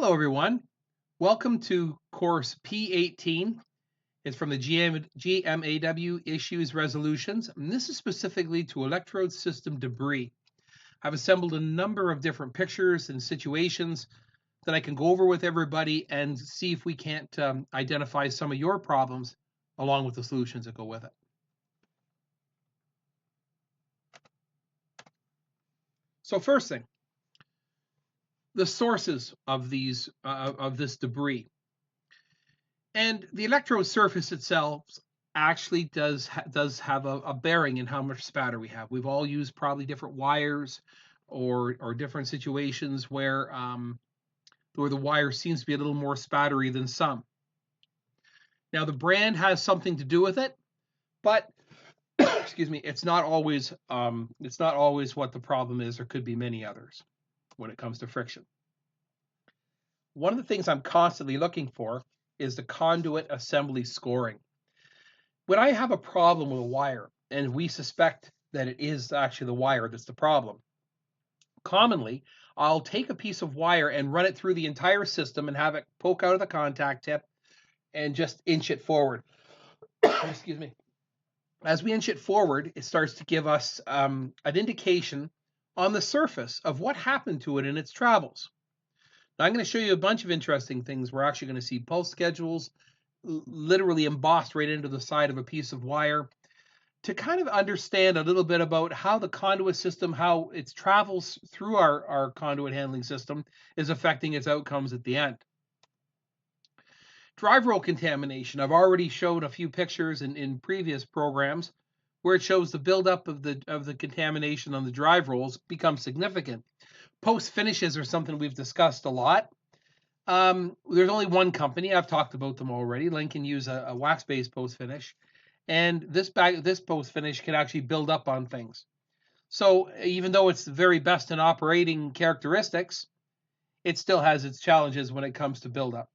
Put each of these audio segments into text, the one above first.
Hello, everyone. Welcome to course P18. It's from the GMAW Issues Resolutions, and this is specifically to electrode system debris. I've assembled a number of different pictures and situations that I can go over with everybody and see if we can't identify some of your problems along with the solutions that go with it. So first thing, the sources of this debris. And the electrode surface itself actually does have a bearing in how much spatter we have. We've all used probably different wires or different situations where the wire seems to be a little more spattery than some. Now the brand has something to do with it, but excuse me, it's not always what the problem is. There could be many others when it comes to friction. One of the things I'm constantly looking for is the conduit assembly scoring. When I have a problem with a wire and we suspect that it is actually the wire that's the problem, commonly I'll take a piece of wire and run it through the entire system and have it poke out of the contact tip and just inch it forward. Excuse me. As we inch it forward, it starts to give us an indication on the surface of what happened to it in its travels. Now, I'm going to show you a bunch of interesting things. We're actually going to see pulse schedules literally embossed right into the side of a piece of wire to kind of understand a little bit about how the conduit system, how it travels through our conduit handling system is affecting its outcomes at the end. Drive roll contamination. I've already showed a few pictures in previous programs where it shows the buildup of the contamination on the drive rolls becomes significant. Post finishes are something we've discussed a lot. There's only one company. I've talked about them already. Lincoln use a wax-based post finish, and this post finish can actually build up on things. So even though it's the very best in operating characteristics, it still has its challenges when it comes to buildup.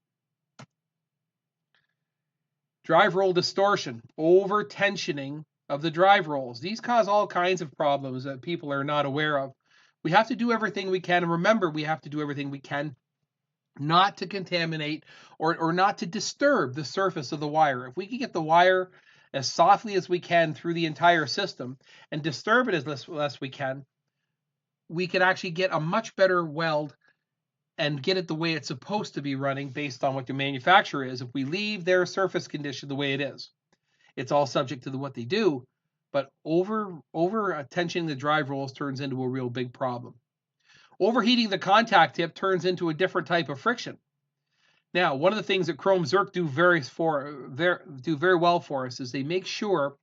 Drive roll distortion, over tensioning of the drive rolls. These cause all kinds of problems that people are not aware of. We have to do everything we can, and remember, we have to do everything we can not to contaminate or not to disturb the surface of the wire. If we can get the wire as softly as we can through the entire system and disturb it as less we can actually get a much better weld and get it the way it's supposed to be running based on what the manufacturer is. If we leave their surface condition the way it is, it's all subject to what they do. But over tensioning the drive rolls turns into a real big problem. Overheating the contact tip turns into a different type of friction. Now, one of the things that Chrome Zerk do very well for us is they make sure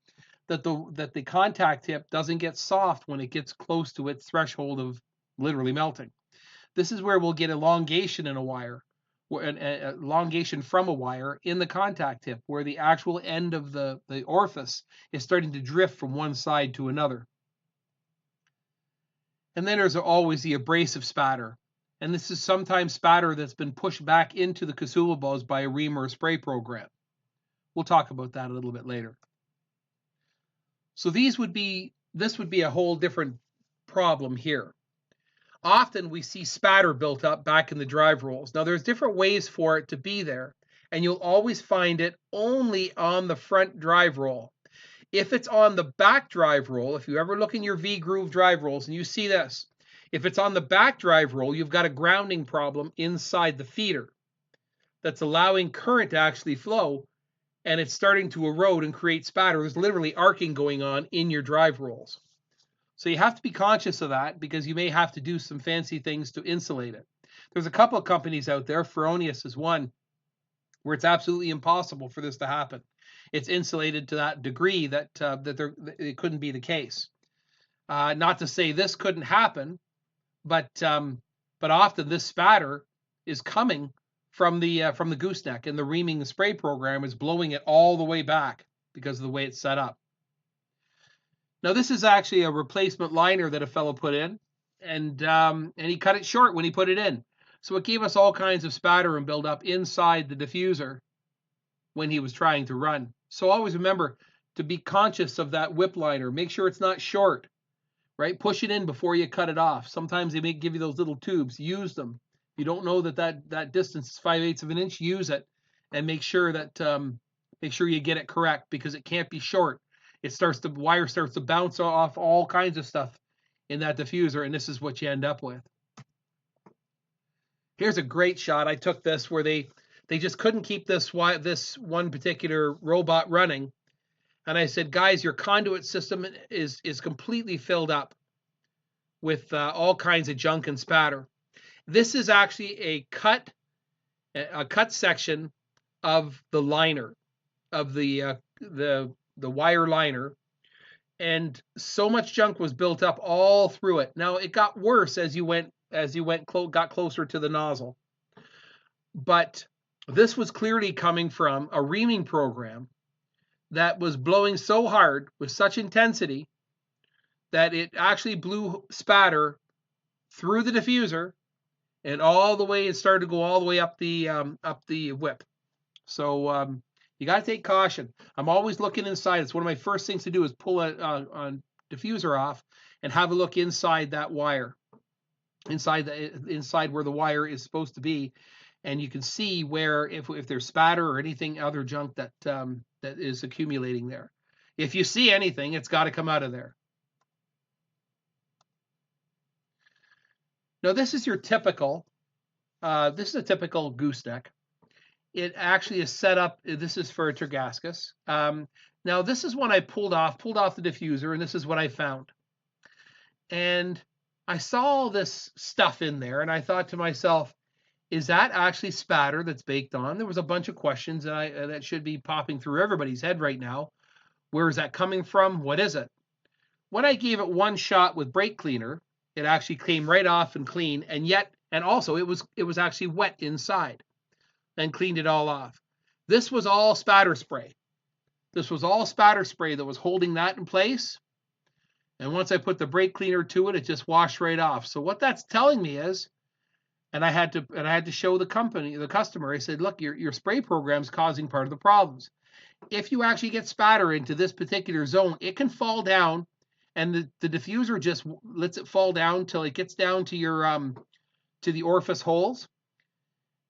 that the contact tip doesn't get soft when it gets close to its threshold of literally melting. This is where we'll get elongation in a wire, elongation from a wire in the contact tip, where the actual end of the orifice is starting to drift from one side to another. And then there's always the abrasive spatter. And this is sometimes spatter that's been pushed back into the consumables by a ream or a spray program. We'll talk about that a little bit later. So this would be a whole different problem here. Often we see spatter built up back in the drive rolls. Now there's different ways for it to be there, and you'll always find it only on the front drive roll. If it's on the back drive roll, if you ever look in your V-groove drive rolls and you see this, if it's on the back drive roll, you've got a grounding problem inside the feeder that's allowing current to actually flow, and it's starting to erode and create spatter. There's literally arcing going on in your drive rolls. So you have to be conscious of that because you may have to do some fancy things to insulate it. There's a couple of companies out there, Feronius is one, where it's absolutely impossible for this to happen. It's insulated to that degree that it couldn't be the case. Not to say this couldn't happen, but often this spatter is coming from the gooseneck, and the reaming and spray program is blowing it all the way back because of the way it's set up. Now this is actually a replacement liner that a fellow put in, and he cut it short when he put it in. So it gave us all kinds of spatter and buildup inside the diffuser when he was trying to run. So always remember to be conscious of that whip liner. Make sure it's not short, right? Push it in before you cut it off. Sometimes they may give you those little tubes. Use them you don't know that distance is 5/8 of an inch, use it and make sure you get it correct, because it can't be short. The wire starts to bounce off all kinds of stuff in that diffuser, and this is what you end up with. Here's a great shot. I took this where they just couldn't keep this one particular robot running. And I said, guys, your conduit system is completely filled up with all kinds of junk and spatter. This is actually a cut section of the liner, of the wire liner, and so much junk was built up all through it. Now it got worse as you got closer to the nozzle, but this was clearly coming from a reaming program that was blowing so hard with such intensity that it actually blew spatter through the diffuser and all the way. It started to go all the way up the whip. So you got to take caution. I'm always looking inside. It's one of my first things to do is pull a diffuser off and have a look inside that wire, inside where the wire is supposed to be, and you can see where if there's spatter or anything other junk that is accumulating there. If you see anything, it's got to come out of there. Now this is your typical. This is a typical gooseneck. It actually is set up. This is for a Tergascus. Now this is one I pulled off the diffuser, and this is what I found. And I saw all this stuff in there, and I thought to myself, is that actually spatter that's baked on? There was a bunch of questions that should be popping through everybody's head right now. Where is that coming from? What is it? When I gave it one shot with brake cleaner, it actually came right off and clean, and also it was actually wet inside and cleaned it all off. This was all spatter spray. This was all spatter spray that was holding that in place. And once I put the brake cleaner to it, it just washed right off. So what that's telling me is, and I had to show the customer, I said, look, your spray program's causing part of the problems. If you actually get spatter into this particular zone, it can fall down, and the diffuser just lets it fall down till it gets down to your to the orifice holes,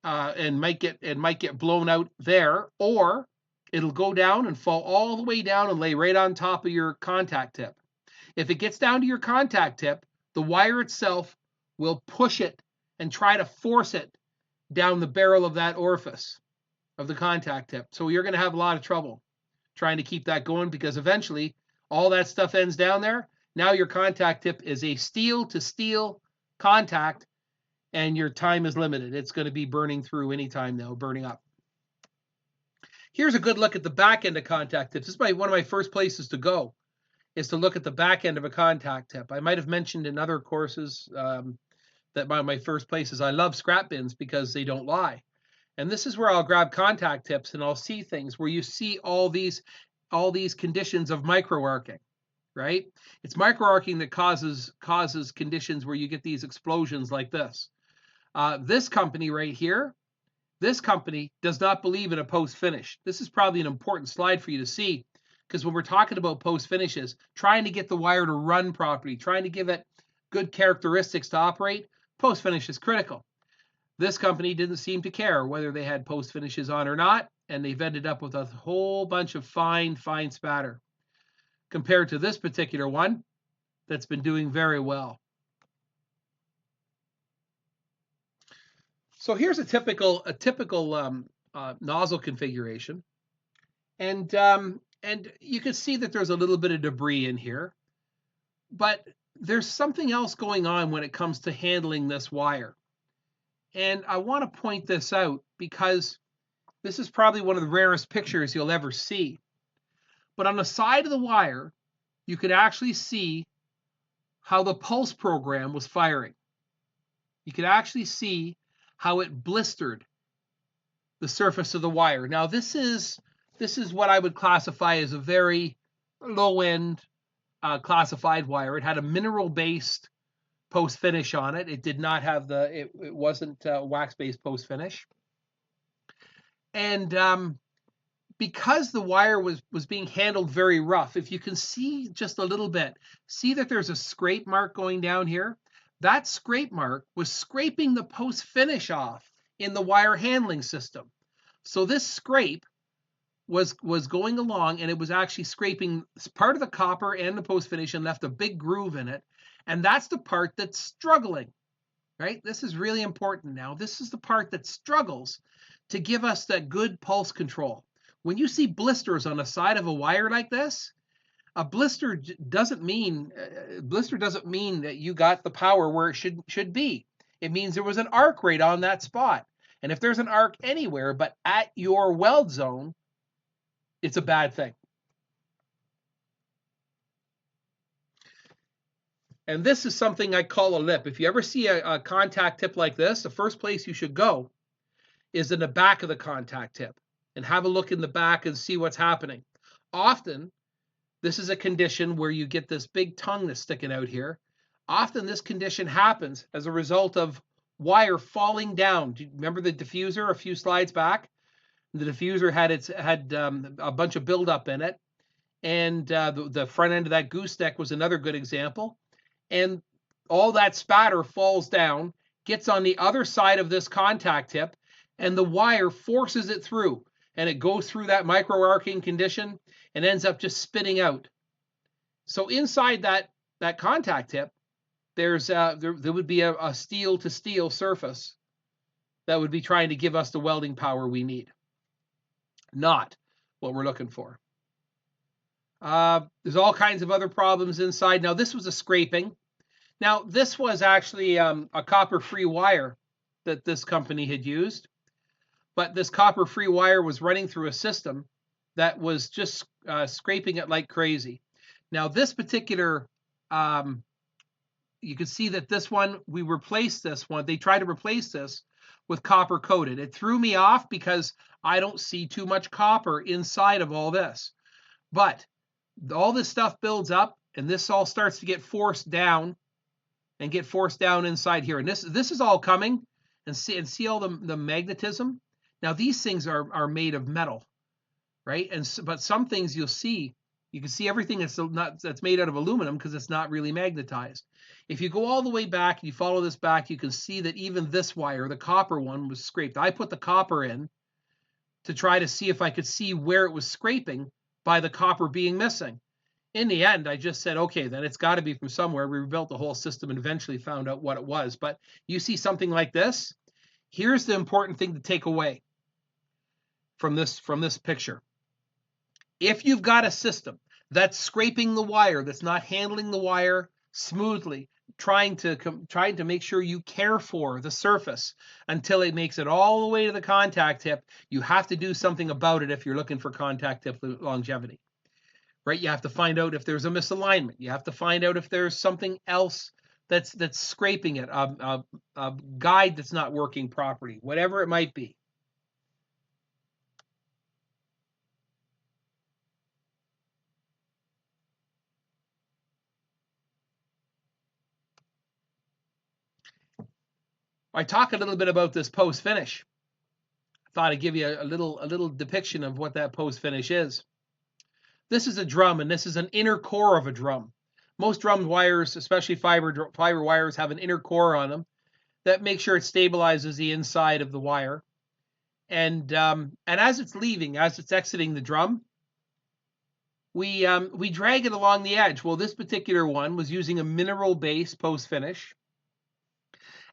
and might get blown out there, or it'll go down and fall all the way down and lay right on top of your contact tip. If it gets down to your contact tip, the wire itself will push it and try to force it down the barrel of that orifice of the contact tip. So you're going to have a lot of trouble trying to keep that going, because eventually all that stuff ends down there. Now your contact tip is a steel to steel contact, and your time is limited. It's going to be burning through anytime now, burning up. Here's a good look at the back end of contact tips. This is one of my first places to go, is to look at the back end of a contact tip. I might have mentioned in other courses that my first places, I love scrap bins because they don't lie. And this is where I'll grab contact tips and I'll see things where you see all these conditions of micro-arcing, right? It's micro-arcing that causes conditions where you get these explosions like this. This company right here, this company does not believe in a post-finish. This is probably an important slide for you to see, because when we're talking about post-finishes, trying to get the wire to run properly, trying to give it good characteristics to operate, post-finish is critical. This company didn't seem to care whether they had post-finishes on or not, and they've ended up with a whole bunch of fine spatter, compared to this particular one that's been doing very well. So here's a typical nozzle configuration, and you can see that there's a little bit of debris in here, but there's something else going on when it comes to handling this wire. And I want to point this out because this is probably one of the rarest pictures you'll ever see. But on the side of the wire, you can actually see how the pulse program was firing. You can actually see how it blistered the surface of the wire. Now this is what I would classify as a very low-end classified wire. It had a mineral-based post-finish on it. It did not have it wasn't wax-based post-finish. And because the wire was being handled very rough, if you can see just a little bit, see that there's a scrape mark going down here? that scrape mark was scraping the post finish off in the wire handling system. So this scrape was going along, and it was actually scraping part of the copper and the post finish and left a big groove in it. And that's the part that's struggling, right? This is really important now. This is the part that struggles to give us that good pulse control. When you see blisters on the side of a wire like this, a blister doesn't mean that you got the power where it should be. It means there was an arc right on that spot. And if there's an arc anywhere but at your weld zone, it's a bad thing. And this is something I call a lip. If you ever see a contact tip like this, the first place you should go is in the back of the contact tip and have a look in the back and see what's happening. Often, this is a condition where you get this big tongue that's sticking out here. Often this condition happens as a result of wire falling down. Do you remember the diffuser a few slides back? The diffuser had a bunch of buildup in it, and the front end of that gooseneck was another good example. And all that spatter falls down, gets on the other side of this contact tip, and the wire forces it through, and it goes through that micro arcing condition and ends up just spitting out. So inside that contact tip, there would be a steel to steel surface that would be trying to give us the welding power we need. Not what we're looking for. There's all kinds of other problems inside. Now, this was a scraping. Now, this was actually a copper-free wire that this company had used. But this copper-free wire was running through a system that was just scraping it like crazy. Now, this particular, you can see that this one, we replaced this one. They tried to replace this with copper coated. It threw me off because I don't see too much copper inside of all this. But all this stuff builds up, and this all starts to get forced down inside here. And this is all coming, and see all the magnetism. Now, these things are made of metal, right? But some things you can see everything that's made out of aluminum because it's not really magnetized. If you go all the way back and you follow this back, you can see that even this wire, the copper one, was scraped. I put the copper in to try to see if I could see where it was scraping by the copper being missing. In the end, I just said, okay, then it's got to be from somewhere. We rebuilt the whole system and eventually found out what it was. But you see something like this. Here's the important thing to take away from this picture. If you've got a system that's scraping the wire, that's not handling the wire smoothly, trying to make sure you care for the surface until it makes it all the way to the contact tip, you have to do something about it if you're looking for contact tip longevity. Right? You have to find out if there's a misalignment. You have to find out if there's something else that's scraping it, a guide that's not working properly, whatever it might be. I talk a little bit about this post finish. I thought I'd give you a little depiction of what that post finish is. This is a drum, and this is an inner core of a drum. Most drum wires, especially fiber wires, have an inner core on them that makes sure it stabilizes the inside of the wire. And as it's exiting the drum, we drag it along the edge. Well, this particular one was using a mineral base post finish.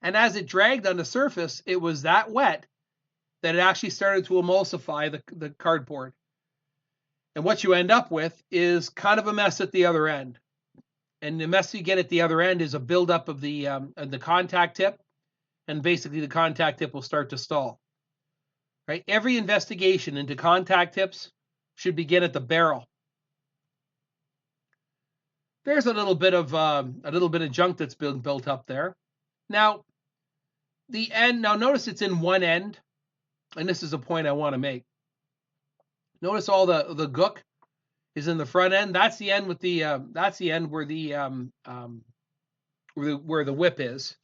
And as it dragged on the surface, it was that wet that it actually started to emulsify the cardboard. And what you end up with is kind of a mess at the other end. And the mess you get at the other end is a buildup of the contact tip. And basically the contact tip will start to stall. Right? Every investigation into contact tips should begin at the barrel. There's a little bit of junk that's been built up there. Now, notice it's in one end, and this is a point I want to make. Notice all the gook is in the front end. That's the end with that's the end where the whip is.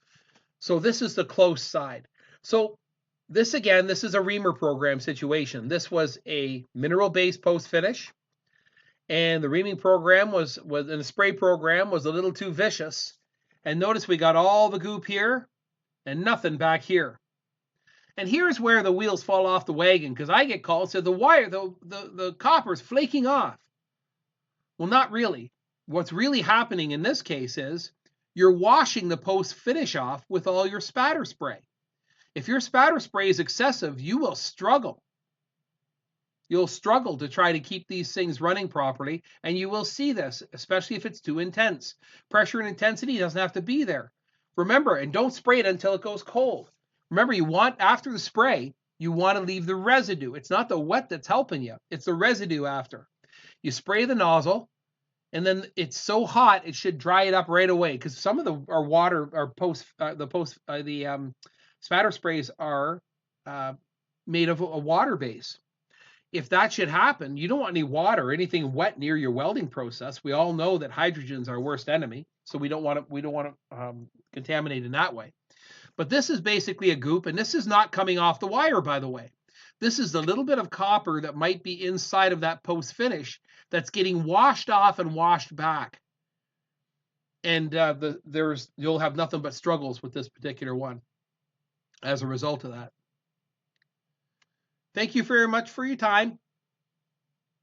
So this is the close side. So this is a reamer program situation. This was a mineral-based post finish, and the reaming program and the spray program was a little too vicious. And notice we got all the goop here and nothing back here. And here's where the wheels fall off the wagon, because I get called, so the copper's flaking off. Well, not really. What's really happening in this case is you're washing the post finish off with all your spatter spray. If your spatter spray is excessive, you will struggle. You'll struggle to try to keep these things running properly, and you will see this, especially if it's too intense. Pressure and intensity doesn't have to be there. Remember, and don't spray it until it goes cold. Remember, you want, after the spray, you want to leave the residue. It's not the wet that's helping you. It's the residue after. You spray the nozzle, and then it's so hot it should dry it up right away, because some of the spatter sprays are made of a water base. If that should happen, you don't want any water or anything wet near your welding process. We all know that hydrogen's our worst enemy, so we don't want to contaminate in that way. But this is basically a goop, and this is not coming off the wire, by the way. This is the little bit of copper that might be inside of that post finish that's getting washed off and washed back. And you'll have nothing but struggles with this particular one as a result of that. Thank you very much for your time.